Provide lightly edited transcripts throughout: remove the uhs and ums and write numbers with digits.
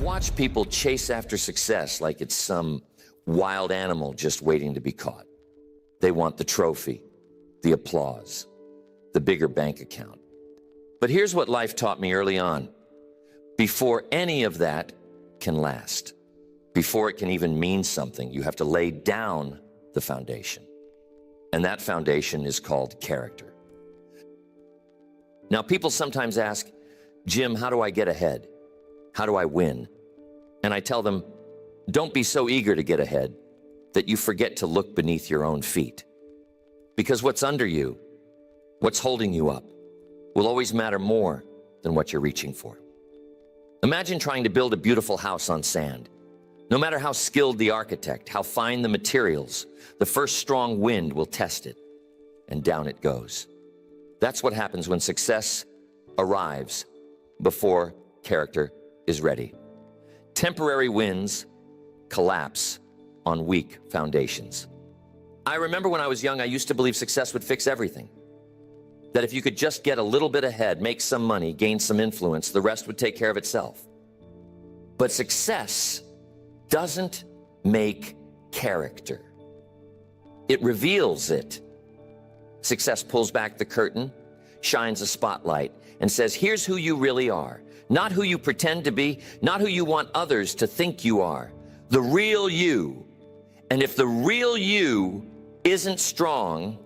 I've watched people chase after success like it's some wild animal just waiting to be caught. They want the trophy, the applause, the bigger bank account. But here's what life taught me early on. Before any of that can last, before it can even mean something, you have to lay down the foundation. And that foundation is called character. Now, people sometimes ask, Jim, how do I get ahead? How do I win? And I tell them, don't be so eager to get ahead that you forget to look beneath your own feet. Because what's under you, what's holding you up, will always matter more than what you're reaching for. Imagine trying to build a beautiful house on sand. No matter how skilled the architect, how fine the materials, the first strong wind will test it, and down it goes. That's what happens when success arrives before character is ready. Temporary wins collapse on weak foundations. I remember when I was young, I used to believe success would fix everything. That if you could just get a little bit ahead, make some money, gain some influence, the rest would take care of itself. But success doesn't make character. It reveals it. Success pulls back the curtain, shines a spotlight, and says, here's who you really are. Not who you pretend to be, not who you want others to think you are. The real you. And if the real you isn't strong,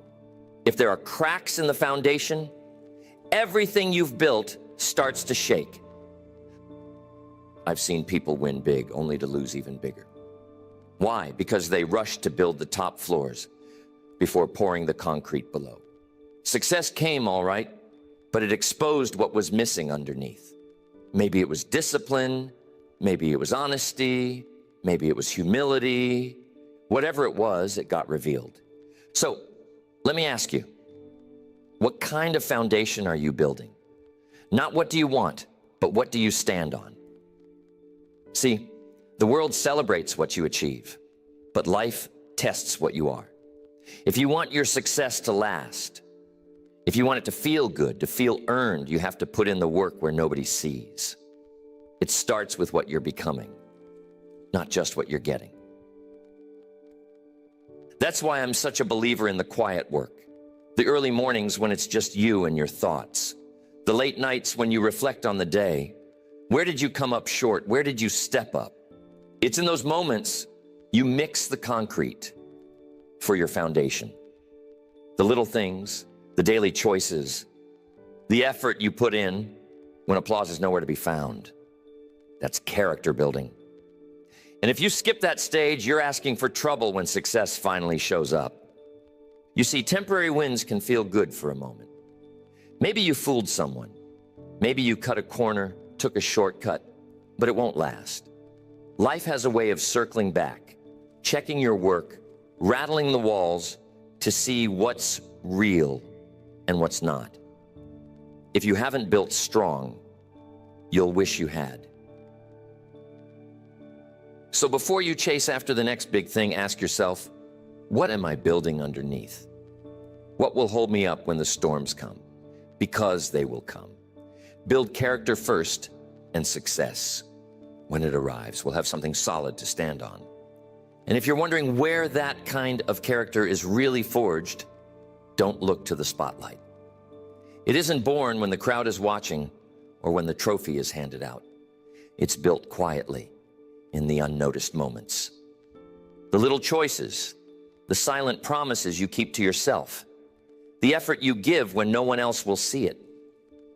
if there are cracks in the foundation, everything you've built starts to shake. I've seen people win big only to lose even bigger. Why? Because they rushed to build the top floors before pouring the concrete below. Success came, all right, but it exposed what was missing underneath. Maybe it was discipline, maybe it was honesty, maybe it was humility. Whatever it was, it got revealed. So, let me ask you, what kind of foundation are you building? Not what do you want, but what do you stand on? See, the world celebrates what you achieve, but life tests what you are. If you want your success to last, if you want it to feel good, to feel earned, you have to put in the work where nobody sees. It starts with what you're becoming, not just what you're getting. That's why I'm such a believer in the quiet work. The early mornings when it's just you and your thoughts. The late nights when you reflect on the day. Where did you come up short? Where did you step up? It's in those moments you mix the concrete for your foundation. The little things, the daily choices, the effort you put in when applause is nowhere to be found. That's character building. And if you skip that stage, you're asking for trouble when success finally shows up. You see, temporary wins can feel good for a moment. Maybe you fooled someone. Maybe you cut a corner, took a shortcut, but it won't last. Life has a way of circling back, checking your work, rattling the walls to see what's real and what's not. If you haven't built strong, you'll wish you had. So before you chase after the next big thing, ask yourself, what am I building underneath? What will hold me up when the storms come? Because they will come. Build character first, and success, when it arrives, will have something solid to stand on. And if you're wondering where that kind of character is really forged, don't look to the spotlight. It isn't born when the crowd is watching or when the trophy is handed out. It's built quietly in the unnoticed moments. The little choices, the silent promises you keep to yourself, the effort you give when no one else will see it.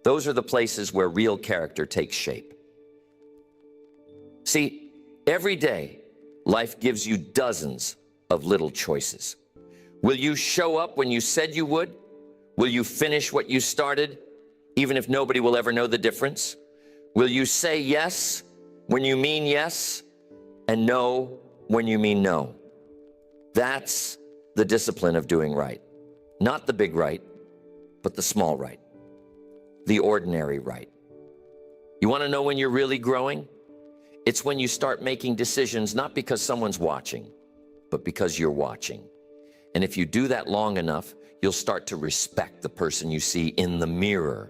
Those are the places where real character takes shape. See, every day, life gives you dozens of little choices. Will you show up when you said you would? Will you finish what you started, even if nobody will ever know the difference? Will you say yes when you mean yes, and no when you mean no? That's the discipline of doing right. Not the big right, but the small right. The ordinary right. You want to know when you're really growing? It's when you start making decisions, not because someone's watching, but because you're watching. And if you do that long enough, you'll start to respect the person you see in the mirror,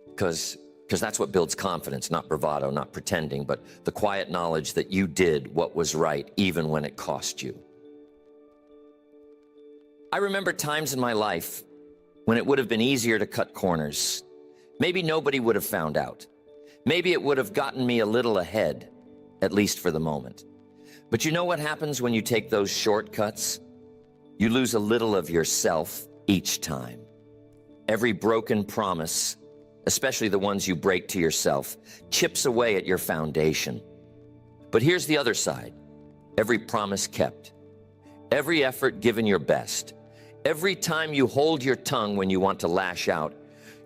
because Because that's what builds confidence, not bravado, not pretending, but the quiet knowledge that you did what was right, even when it cost you. I remember times in my life when it would have been easier to cut corners. Maybe nobody would have found out. Maybe it would have gotten me a little ahead, at least for the moment. But you know what happens when you take those shortcuts? You lose a little of yourself each time. Every broken promise, especially the ones you break to yourself, chips away at your foundation. But here's the other side. Every promise kept. Every effort given your best. Every time you hold your tongue when you want to lash out,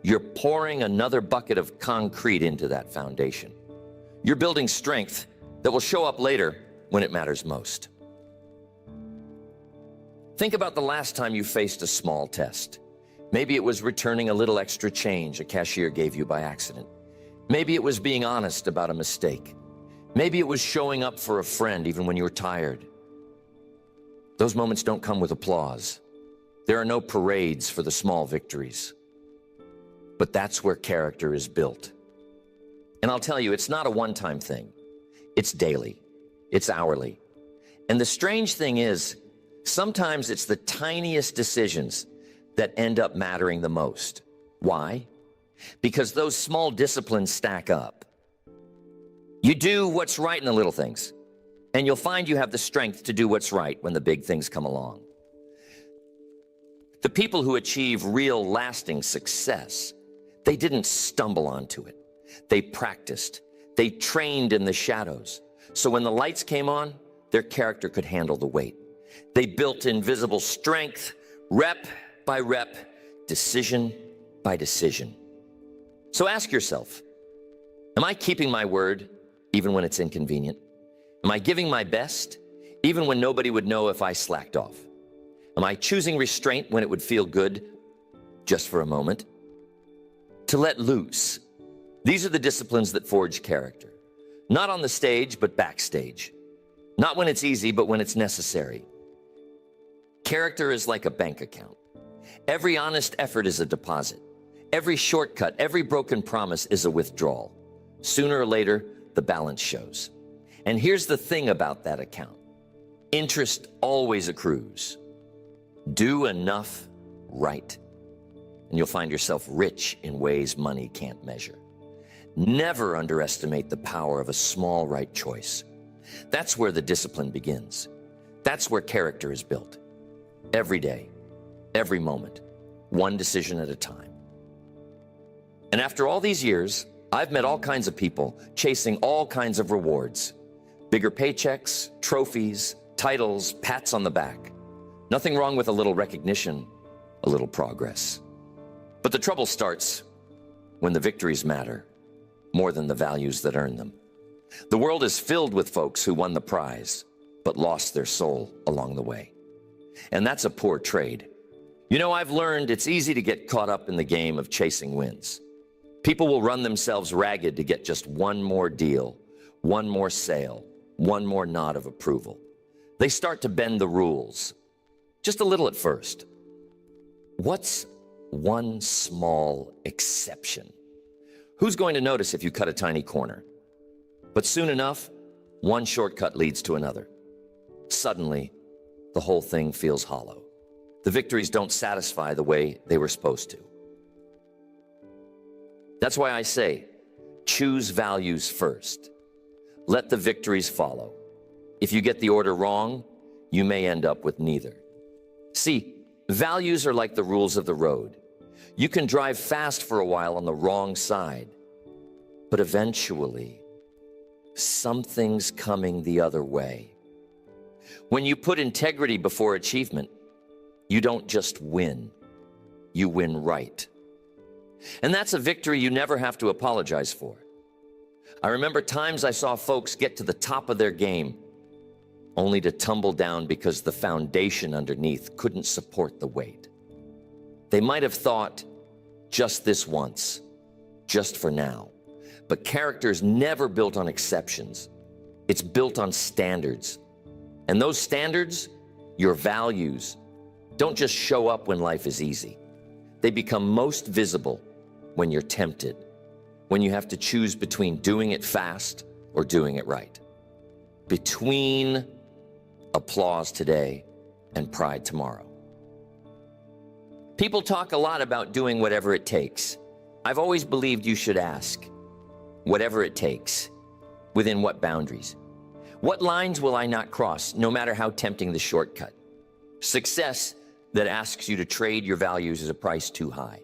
you're pouring another bucket of concrete into that foundation. You're building strength that will show up later when it matters most. Think about the last time you faced a small test. Maybe it was returning a little extra change a cashier gave you by accident. Maybe it was being honest about a mistake. Maybe it was showing up for a friend even when you were tired. Those moments don't come with applause. There are no parades for the small victories. But that's where character is built. And I'll tell you, it's not a one-time thing. It's daily. It's hourly. And the strange thing is, sometimes it's the tiniest decisions that end up mattering the most. Why? Because those small disciplines stack up. You do what's right in the little things, and you'll find you have the strength to do what's right when the big things come along. The people who achieve real lasting success, they didn't stumble onto it. They practiced. They trained in the shadows. So when the lights came on, their character could handle the weight. They built invisible strength, rep by rep, decision by decision. So ask yourself, am I keeping my word even when it's inconvenient? Am I giving my best even when nobody would know if I slacked off? Am I choosing restraint when it would feel good just for a moment? To let loose. These are the disciplines that forge character. Not on the stage, but backstage. Not when it's easy, but when it's necessary. Character is like a bank account. Every honest effort is a deposit. Every shortcut, every broken promise is a withdrawal. Sooner or later, the balance shows. And here's the thing about that account. Interest always accrues. Do enough right, and you'll find yourself rich in ways money can't measure. Never underestimate the power of a small right choice. That's where the discipline begins. That's where character is built. Every day, every moment, one decision at a time. And after all these years, I've met all kinds of people chasing all kinds of rewards. Bigger paychecks, trophies, titles, pats on the back. Nothing wrong with a little recognition, a little progress. But the trouble starts when the victories matter more than the values that earn them. The world is filled with folks who won the prize, but lost their soul along the way. And that's a poor trade. You know, I've learned it's easy to get caught up in the game of chasing wins. People will run themselves ragged to get just one more deal, one more sale, one more nod of approval. They start to bend the rules, just a little at first. What's one small exception? Who's going to notice if you cut a tiny corner? But soon enough, one shortcut leads to another. Suddenly, the whole thing feels hollow. The victories don't satisfy the way they were supposed to. That's why I say, choose values first. Let the victories follow. If you get the order wrong, you may end up with neither. See, values are like the rules of the road. You can drive fast for a while on the wrong side, but eventually, something's coming the other way. When you put integrity before achievement, you don't just win, you win right. And that's a victory you never have to apologize for. I remember times I saw folks get to the top of their game only to tumble down because the foundation underneath couldn't support the weight. They might have thought, just this once, just for now. But character is never built on exceptions. It's built on standards. And those standards, your values, don't just show up when life is easy. They become most visible when you're tempted, when you have to choose between doing it fast or doing it right, between applause today and pride tomorrow. People talk a lot about doing whatever it takes. I've always believed you should ask, whatever it takes, within what boundaries? What lines will I not cross, no matter how tempting the shortcut? Success that asks you to trade your values is a price too high.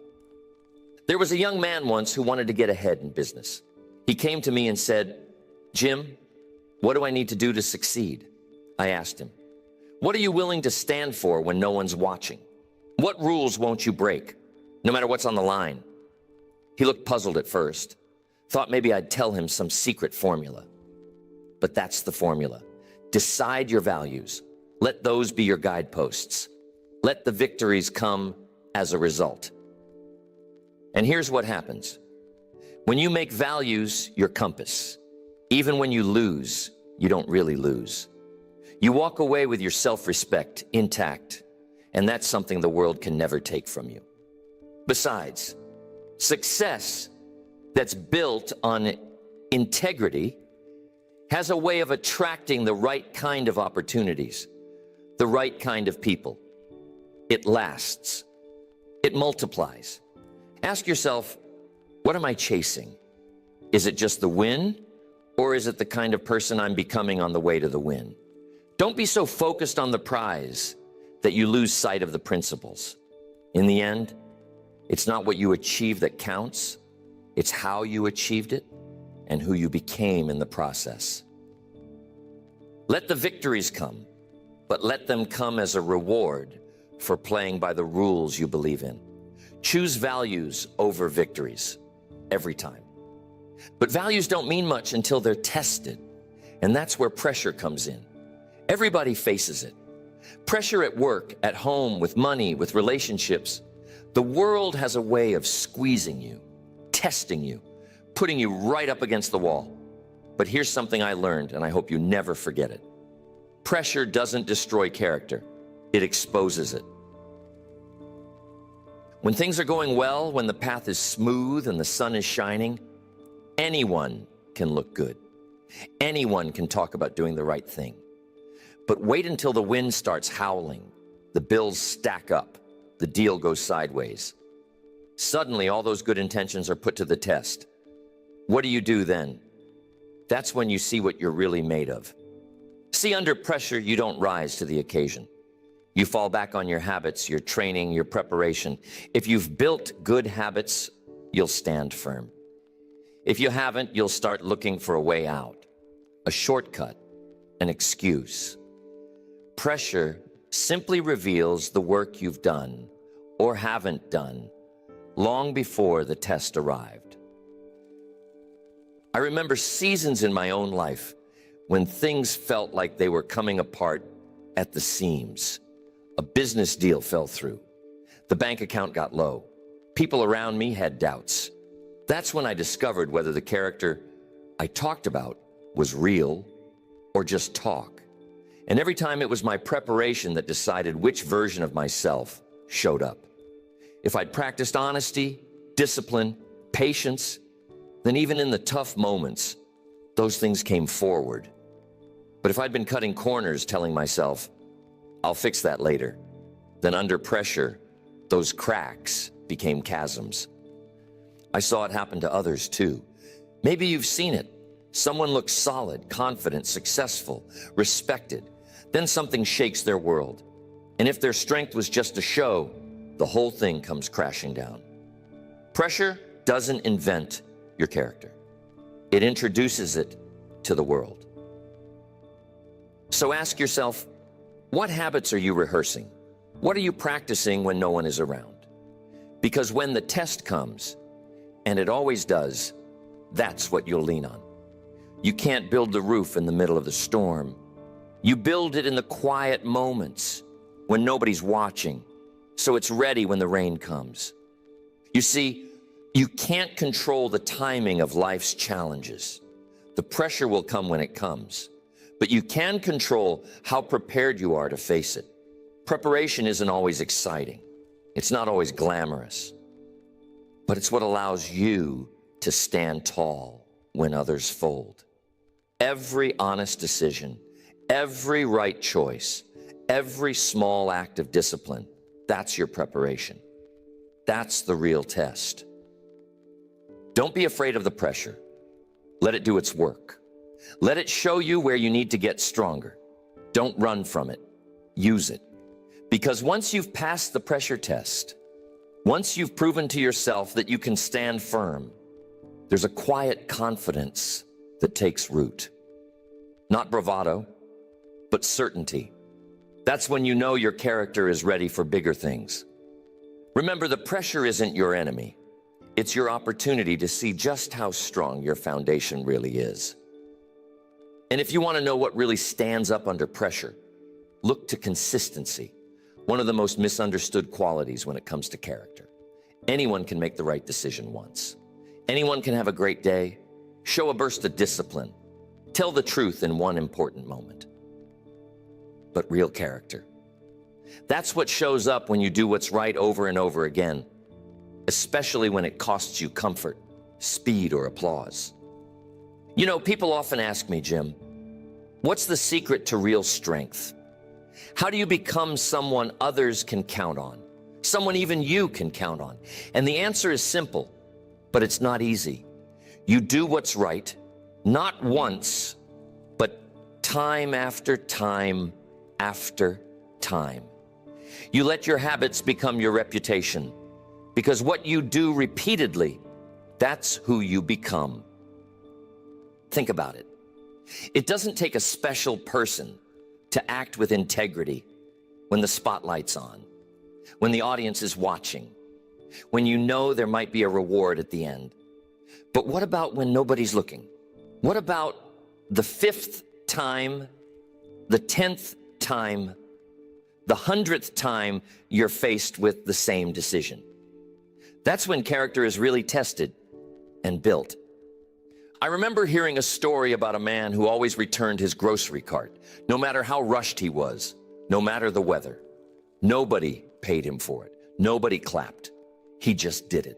There was a young man once who wanted to get ahead in business. He came to me and said, "Jim, what do I need to do to succeed?" I asked him, "What are you willing to stand for when no one's watching? What rules won't you break, no matter what's on the line?" He looked puzzled at first, thought maybe I'd tell him some secret formula. But that's the formula. Decide your values. Let those be your guideposts. Let the victories come as a result. And here's what happens. When you make values your compass, even when you lose, you don't really lose. You walk away with your self-respect intact, and that's something the world can never take from you. Besides, success that's built on integrity has a way of attracting the right kind of opportunities, the right kind of people. It lasts. It multiplies. Ask yourself, what am I chasing? Is it just the win, or is it the kind of person I'm becoming on the way to the win? Don't be so focused on the prize that you lose sight of the principles. In the end, it's not what you achieve that counts. It's how you achieved it and who you became in the process. Let the victories come, but let them come as a reward for playing by the rules you believe in. Choose values over victories every time. But values don't mean much until they're tested, and that's where pressure comes in. Everybody faces it. Pressure at work, at home, with money, with relationships. The world has a way of squeezing you, testing you, putting you right up against the wall. But here's something I learned, and I hope you never forget it. Pressure doesn't destroy character. It exposes it. When things are going well, when the path is smooth and the sun is shining, anyone can look good. Anyone can talk about doing the right thing. But wait until the wind starts howling, the bills stack up, the deal goes sideways. Suddenly, all those good intentions are put to the test. What do you do then? That's when you see what you're really made of. See, under pressure, you don't rise to the occasion. You fall back on your habits, your training, your preparation. If you've built good habits, you'll stand firm. If you haven't, you'll start looking for a way out, a shortcut, an excuse. Pressure simply reveals the work you've done or haven't done long before the test arrived. I remember seasons in my own life when things felt like they were coming apart at the seams. A business deal fell through. The bank account got low. People around me had doubts. That's when I discovered whether the character I talked about was real or just talk. And every time it was my preparation that decided which version of myself showed up. If I'd practiced honesty, discipline, patience, then even in the tough moments, those things came forward. But if I'd been cutting corners telling myself, I'll fix that later, then under pressure, those cracks became chasms. I saw it happen to others too. Maybe you've seen it. Someone looks solid, confident, successful, respected. Then something shakes their world. And if their strength was just a show, the whole thing comes crashing down. Pressure doesn't invent your character. It introduces it to the world. So ask yourself, what habits are you rehearsing? What are you practicing when no one is around? Because when the test comes, and it always does, that's what you'll lean on. You can't build the roof in the middle of the storm. You build it in the quiet moments when nobody's watching, so it's ready when the rain comes. You see, you can't control the timing of life's challenges. The pressure will come when it comes, but you can control how prepared you are to face it. Preparation isn't always exciting. It's not always glamorous, but it's what allows you to stand tall when others fold. Every honest decision, every right choice, every small act of discipline, that's your preparation. That's the real test. Don't be afraid of the pressure. Let it do its work. Let it show you where you need to get stronger. Don't run from it. Use it. Because once you've passed the pressure test, once you've proven to yourself that you can stand firm, there's a quiet confidence that takes root. Not bravado, but certainty. That's when you know your character is ready for bigger things. Remember, the pressure isn't your enemy. It's your opportunity to see just how strong your foundation really is. And if you want to know what really stands up under pressure, look to consistency, one of the most misunderstood qualities when it comes to character. Anyone can make the right decision once. Anyone can have a great day, show a burst of discipline, tell the truth in one important moment. But real character, that's what shows up when you do what's right over and over again, especially when it costs you comfort, speed, or applause. You know, people often ask me, Jim, what's the secret to real strength? How do you become someone others can count on? Someone even you can count on? And the answer is simple, but it's not easy. You do what's right, not once, but time after time after time. You let your habits become your reputation, because what you do repeatedly, that's who you become. Think about it. It doesn't take a special person to act with integrity when the spotlight's on, when the audience is watching, when you know there might be a reward at the end. But what about when nobody's looking? What about the 5th time, the 10th time, the 100th time you're faced with the same decision? That's when character is really tested and built. I remember hearing a story about a man who always returned his grocery cart, no matter how rushed he was, no matter the weather. Nobody paid him for it. Nobody clapped. He just did it.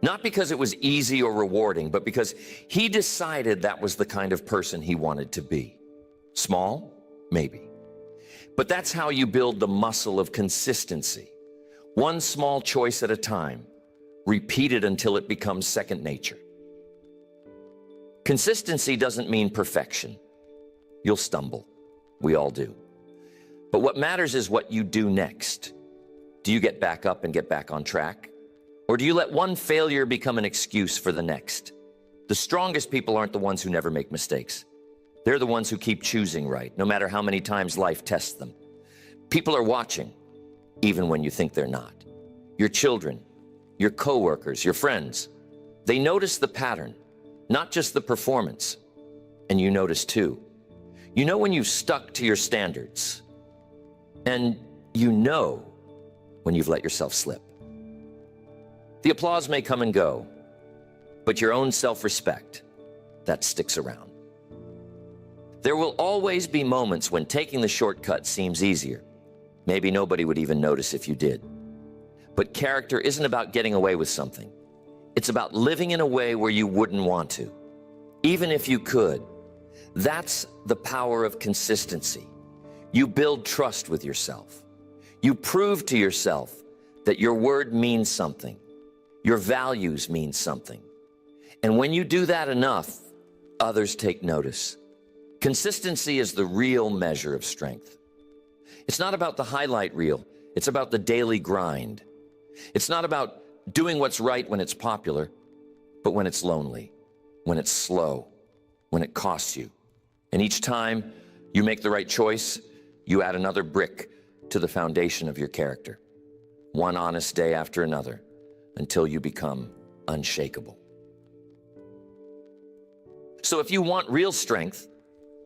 Not because it was easy or rewarding, but because he decided that was the kind of person he wanted to be. Small? Maybe. But that's how you build the muscle of consistency. One small choice at a time, repeated until it becomes second nature. Consistency doesn't mean perfection. You'll stumble. We all do. But what matters is what you do next. Do you get back up and get back on track? Or do you let one failure become an excuse for the next? The strongest people aren't the ones who never make mistakes. They're the ones who keep choosing right, no matter how many times life tests them. People are watching, even when you think they're not. Your children, your coworkers, your friends, they notice the pattern, not just the performance. And you notice too. You know when you've stuck to your standards, and you know when you've let yourself slip. The applause may come and go, but your own self-respect, that sticks around. There will always be moments when taking the shortcut seems easier. Maybe nobody would even notice if you did. But character isn't about getting away with something. It's about living in a way where you wouldn't want to, even if you could. That's the power of consistency. You build trust with yourself. You prove to yourself that your word means something. Your values mean something. And when you do that enough, others take notice. Consistency is the real measure of strength. It's not about the highlight reel. It's about the daily grind. It's not about doing what's right when it's popular, but when it's lonely, when it's slow, when it costs you. And each time you make the right choice, you add another brick to the foundation of your character. One honest day after another, until you become unshakable. So if you want real strength,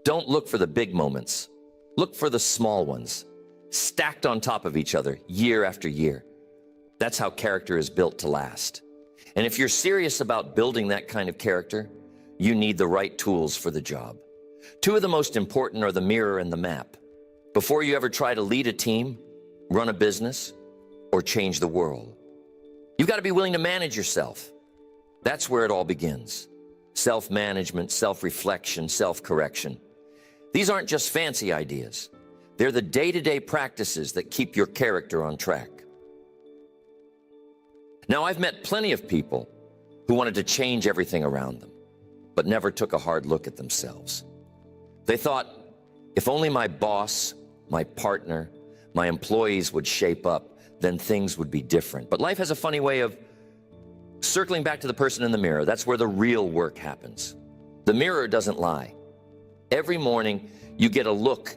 don't look for the big moments. Look for the small ones, stacked on top of each other year after year. That's how character is built to last. And if you're serious about building that kind of character, you need the right tools for the job. Two of the most important are the mirror and the map. Before you ever try to lead a team, run a business, or change the world, you've got to be willing to manage yourself. That's where it all begins. Self-management, self-reflection, self-correction. These aren't just fancy ideas. They're the day-to-day practices that keep your character on track. Now, I've met plenty of people who wanted to change everything around them, but never took a hard look at themselves. They thought, if only my boss, my partner, my employees would shape up, then things would be different. But life has a funny way of circling back to the person in the mirror. That's where the real work happens. The mirror doesn't lie. Every morning, you get a look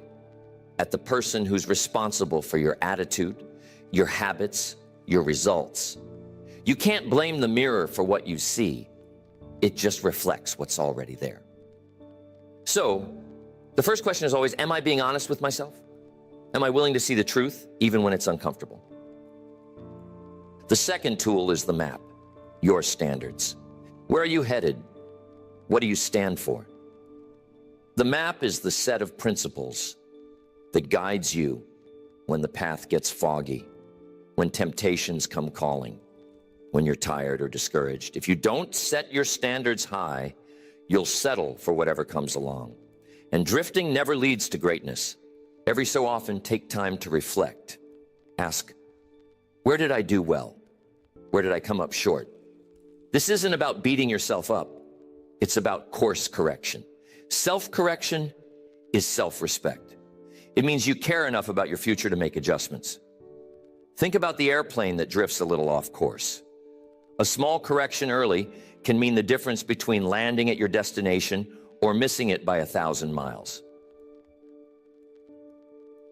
at the person who's responsible for your attitude, your habits, your results. You can't blame the mirror for what you see. It just reflects what's already there. So, the first question is always, am I being honest with myself? Am I willing to see the truth, even when it's uncomfortable? The second tool is the map, your standards. Where are you headed? What do you stand for? The map is the set of principles that guides you when the path gets foggy, when temptations come calling, when you're tired or discouraged. If you don't set your standards high, you'll settle for whatever comes along. And drifting never leads to greatness. Every so often, take time to reflect. Ask, where did I do well? Where did I come up short? This isn't about beating yourself up. It's about course correction. Self-correction is self-respect. It means you care enough about your future to make adjustments. Think about the airplane that drifts a little off course. A small correction early can mean the difference between landing at your destination or missing it by 1,000 miles.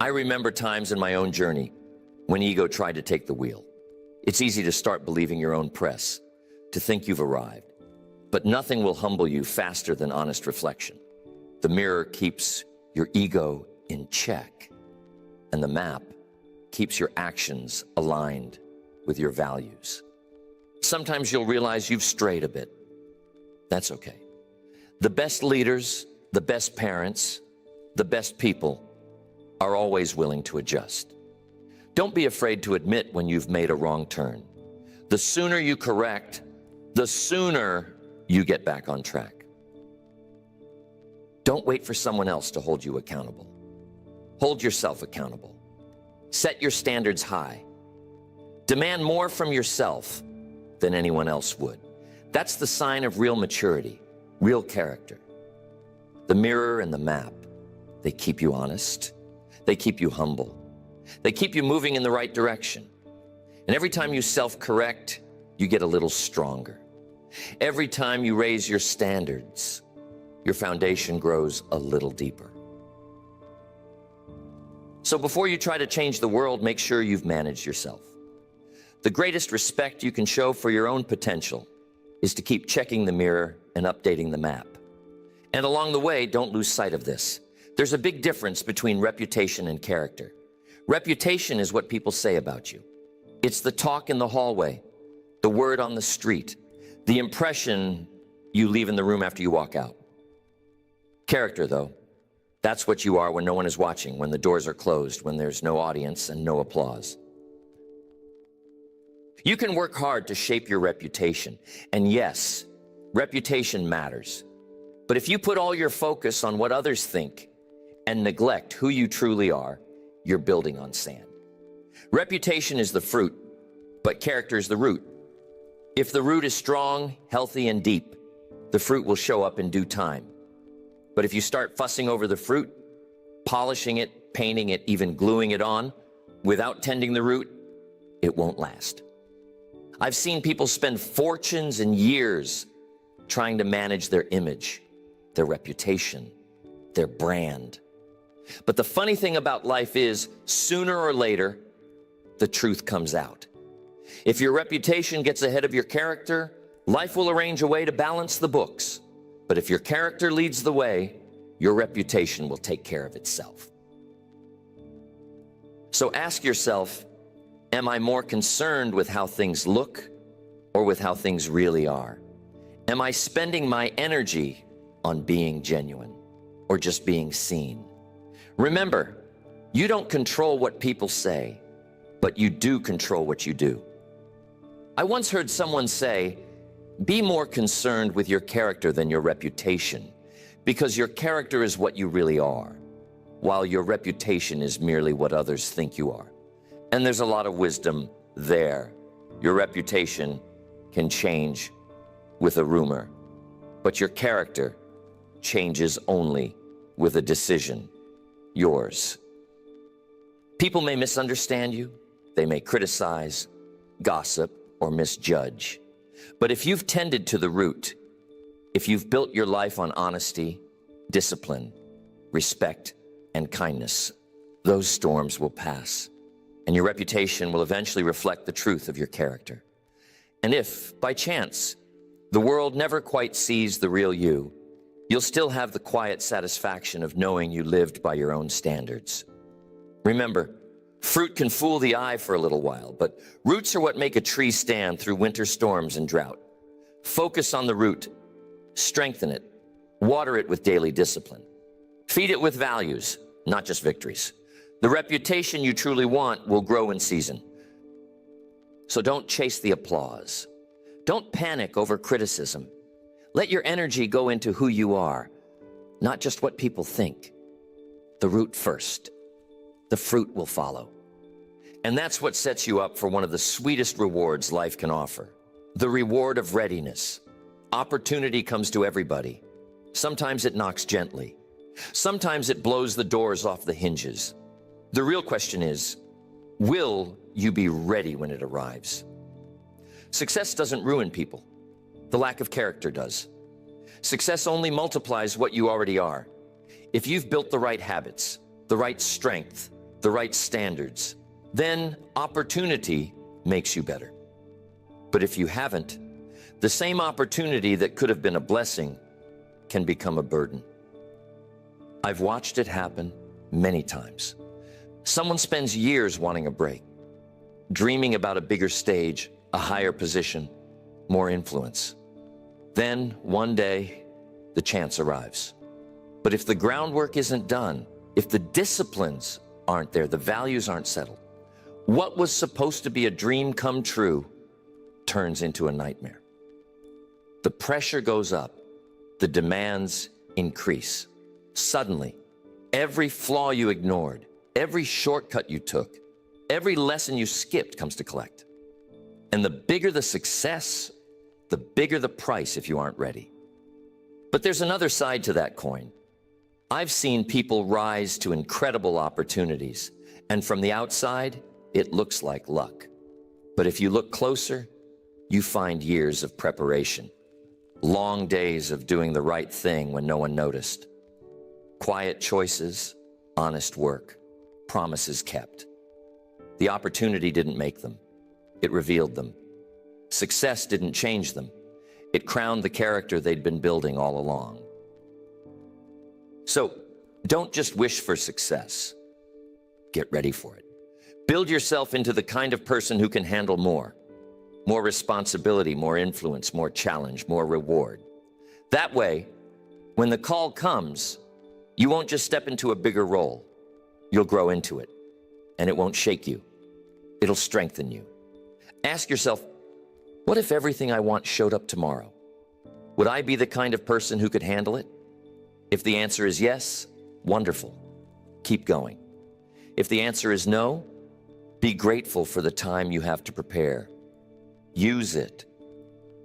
I remember times in my own journey when ego tried to take the wheel. It's easy to start believing your own press, to think you've arrived. But nothing will humble you faster than honest reflection. The mirror keeps your ego in check, and the map keeps your actions aligned with your values. Sometimes you'll realize you've strayed a bit. That's okay. The best leaders, the best parents, the best people are always willing to adjust. Don't be afraid to admit when you've made a wrong turn. The sooner you correct, the sooner you get back on track. Don't wait for someone else to hold you accountable. Hold yourself accountable. Set your standards high. Demand more from yourself than anyone else would. That's the sign of real maturity, real character. The mirror and the map, they keep you honest. They keep you humble. They keep you moving in the right direction. And every time you self-correct, you get a little stronger. Every time you raise your standards, your foundation grows a little deeper. So before you try to change the world, make sure you've managed yourself. The greatest respect you can show for your own potential is to keep checking the mirror and updating the map. And along the way, don't lose sight of this. There's a big difference between reputation and character. Reputation is what people say about you. It's the talk in the hallway, the word on the street, the impression you leave in the room after you walk out. Character, though, that's what you are when no one is watching, when the doors are closed, when there's no audience and no applause. You can work hard to shape your reputation. And yes, reputation matters. But if you put all your focus on what others think and neglect who you truly are, you're building on sand. Reputation is the fruit, but character is the root. If the root is strong, healthy, and deep, the fruit will show up in due time. But if you start fussing over the fruit, polishing it, painting it, even gluing it on, without tending the root, it won't last. I've seen people spend fortunes and years trying to manage their image, their reputation, their brand. But the funny thing about life is, sooner or later, the truth comes out. If your reputation gets ahead of your character, life will arrange a way to balance the books. But if your character leads the way, your reputation will take care of itself. So ask yourself, am I more concerned with how things look or with how things really are? Am I spending my energy on being genuine or just being seen? Remember, you don't control what people say, but you do control what you do. I once heard someone say, Be more concerned with your character than your reputation, because your character is what you really are, while your reputation is merely what others think you are. And there's a lot of wisdom there. Your reputation can change with a rumor, but your character changes only with a decision, yours. People may misunderstand you, they may criticize, gossip, or misjudge. But if you've tended to the root, if you've built your life on honesty, discipline, respect, and kindness, those storms will pass, and your reputation will eventually reflect the truth of your character. And if, by chance, the world never quite sees the real you, you'll still have the quiet satisfaction of knowing you lived by your own standards. Remember, fruit can fool the eye for a little while, but roots are what make a tree stand through winter storms and drought. Focus on the root, strengthen it, water it with daily discipline. Feed it with values, not just victories. The reputation you truly want will grow in season. So don't chase the applause. Don't panic over criticism. Let your energy go into who you are, not just what people think. The root first. The fruit will follow. And that's what sets you up for one of the sweetest rewards life can offer. The reward of readiness. Opportunity comes to everybody. Sometimes it knocks gently. Sometimes it blows the doors off the hinges. The real question is, will you be ready when it arrives? Success doesn't ruin people. The lack of character does. Success only multiplies what you already are. If you've built the right habits, the right strength, the right standards, then opportunity makes you better. But if you haven't, the same opportunity that could have been a blessing can become a burden. I've watched it happen many times. Someone spends years wanting a break, dreaming about a bigger stage, a higher position, more influence. Then, one day, the chance arrives. But if the groundwork isn't done, if the disciplines aren't there, the values aren't settled, what was supposed to be a dream come true turns into a nightmare. The pressure goes up, the demands increase. Suddenly, every flaw you ignored, every shortcut you took, every lesson you skipped comes to collect. And the bigger the success, the bigger the price if you aren't ready. But there's another side to that coin. I've seen people rise to incredible opportunities, and from the outside, it looks like luck. But if you look closer, you find years of preparation, long days of doing the right thing when no one noticed, quiet choices, honest work, promises kept. The opportunity didn't make them. It revealed them. Success didn't change them. It crowned the character they'd been building all along. So, don't just wish for success. Get ready for it. Build yourself into the kind of person who can handle more responsibility, more influence, more challenge, more reward. That way, when the call comes, you won't just step into a bigger role. You'll grow into it, and it won't shake you. It'll strengthen you. Ask yourself, what if everything I want showed up tomorrow? Would I be the kind of person who could handle it? If the answer is yes, wonderful. Keep going. If the answer is no, be grateful for the time you have to prepare. Use it.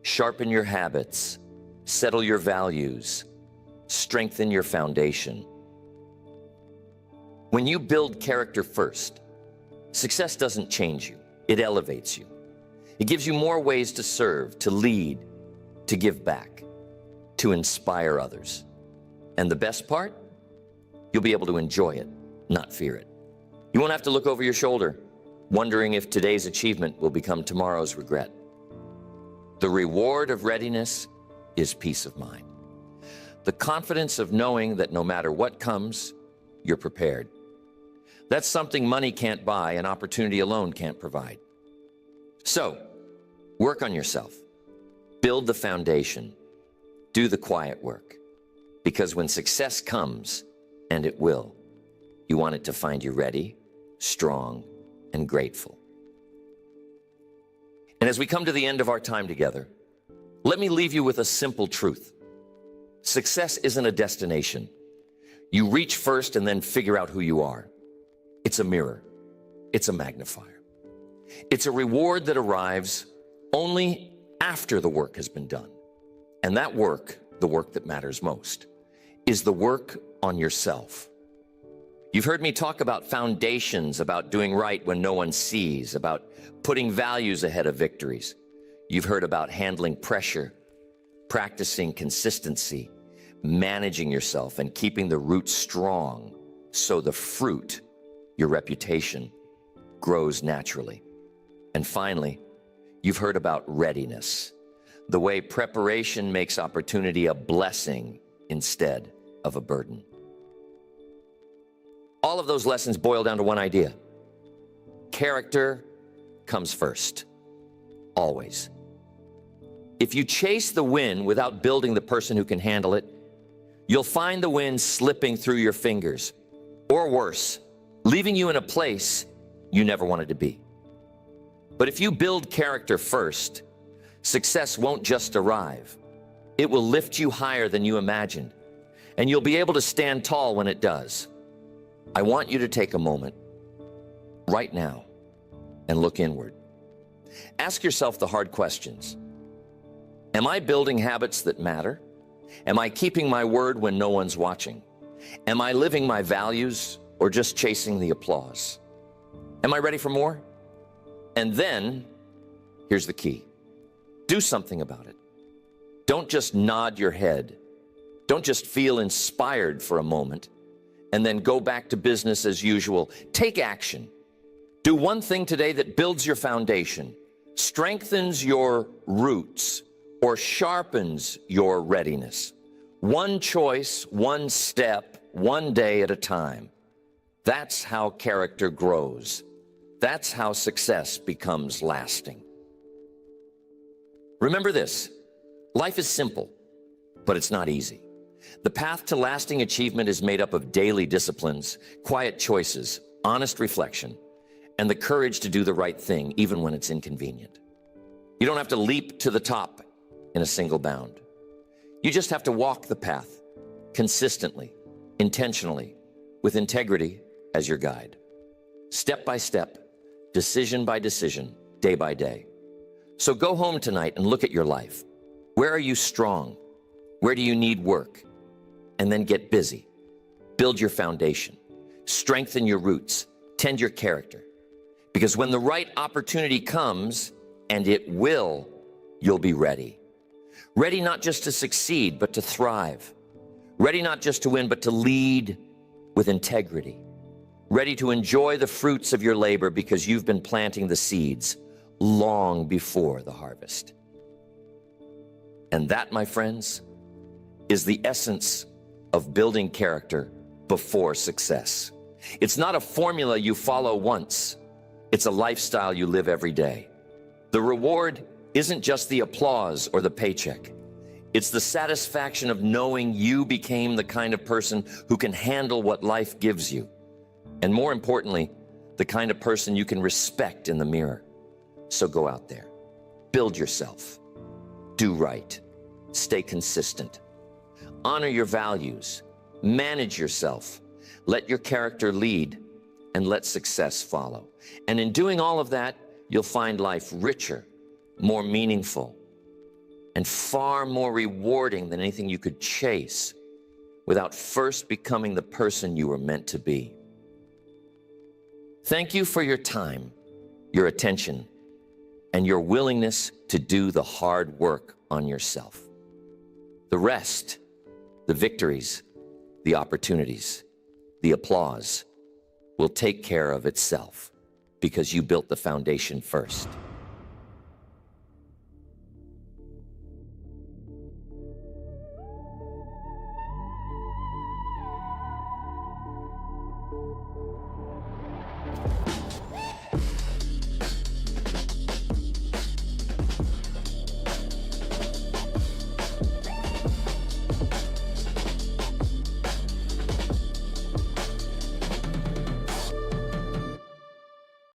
Sharpen your habits. Settle your values. Strengthen your foundation. When you build character first, success doesn't change you. It elevates you. It gives you more ways to serve, to lead, to give back, to inspire others. And the best part? You'll be able to enjoy it, not fear it. You won't have to look over your shoulder, wondering if today's achievement will become tomorrow's regret. The reward of readiness is peace of mind. The confidence of knowing that no matter what comes, you're prepared. That's something money can't buy and opportunity alone can't provide. So, work on yourself. Build the foundation. Do the quiet work. Because when success comes, and it will, you want it to find you ready, strong, and grateful. And as we come to the end of our time together, Let me leave you with a simple truth. Success isn't a destination. You reach first and then figure out who you are. It's a mirror. It's a magnifier. It's a reward that arrives only after the work has been done. And that work, the work that matters most, is the work on yourself. You've heard me talk about foundations, about doing right when no one sees, about putting values ahead of victories. You've heard about handling pressure, practicing consistency, managing yourself, and keeping the roots strong so the fruit, your reputation, grows naturally. And finally, you've heard about readiness, the way preparation makes opportunity a blessing instead of a burden. All of those lessons boil down to one idea. Character comes first, always. If you chase the wind without building the person who can handle it, you'll find the wind slipping through your fingers, or worse, leaving you in a place you never wanted to be. But if you build character first, success won't just arrive. It will lift you higher than you imagined, and you'll be able to stand tall when it does. I want you to take a moment right now and look inward. Ask yourself the hard questions. Am I building habits that matter? Am I keeping my word when no one's watching? Am I living my values or just chasing the applause? Am I ready for more? And then, here's the key. Do something about it. Don't just nod your head. Don't just feel inspired for a moment and then go back to business as usual. Take action. Do one thing today that builds your foundation, strengthens your roots, or sharpens your readiness. One choice, one step, one day at a time. That's how character grows. That's how success becomes lasting. Remember this, life is simple, but it's not easy. The path to lasting achievement is made up of daily disciplines, quiet choices, honest reflection, and the courage to do the right thing, even when it's inconvenient. You don't have to leap to the top in a single bound. You just have to walk the path consistently, intentionally, with integrity as your guide. Step by step, decision by decision, day by day. So go home tonight and look at your life. Where are you strong? Where do you need work? And then get busy. Build your foundation. Strengthen your roots. Tend your character. Because when the right opportunity comes, and it will, you'll be ready. Ready not just to succeed, but to thrive. Ready not just to win, but to lead with integrity. Ready to enjoy the fruits of your labor because you've been planting the seeds long before the harvest. And that, my friends, is the essence of building character before success. It's not a formula you follow once. It's a lifestyle you live every day. The reward isn't just the applause or the paycheck. It's the satisfaction of knowing you became the kind of person who can handle what life gives you. And more importantly, the kind of person you can respect in the mirror. So go out there, build yourself, do right, stay consistent, honor your values, manage yourself, let your character lead, and let success follow. And in doing all of that, you'll find life richer, more meaningful, and far more rewarding than anything you could chase without first becoming the person you were meant to be. Thank you for your time, your attention, and your willingness to do the hard work on yourself. The rest, the victories, the opportunities, the applause will take care of itself because you built the foundation first.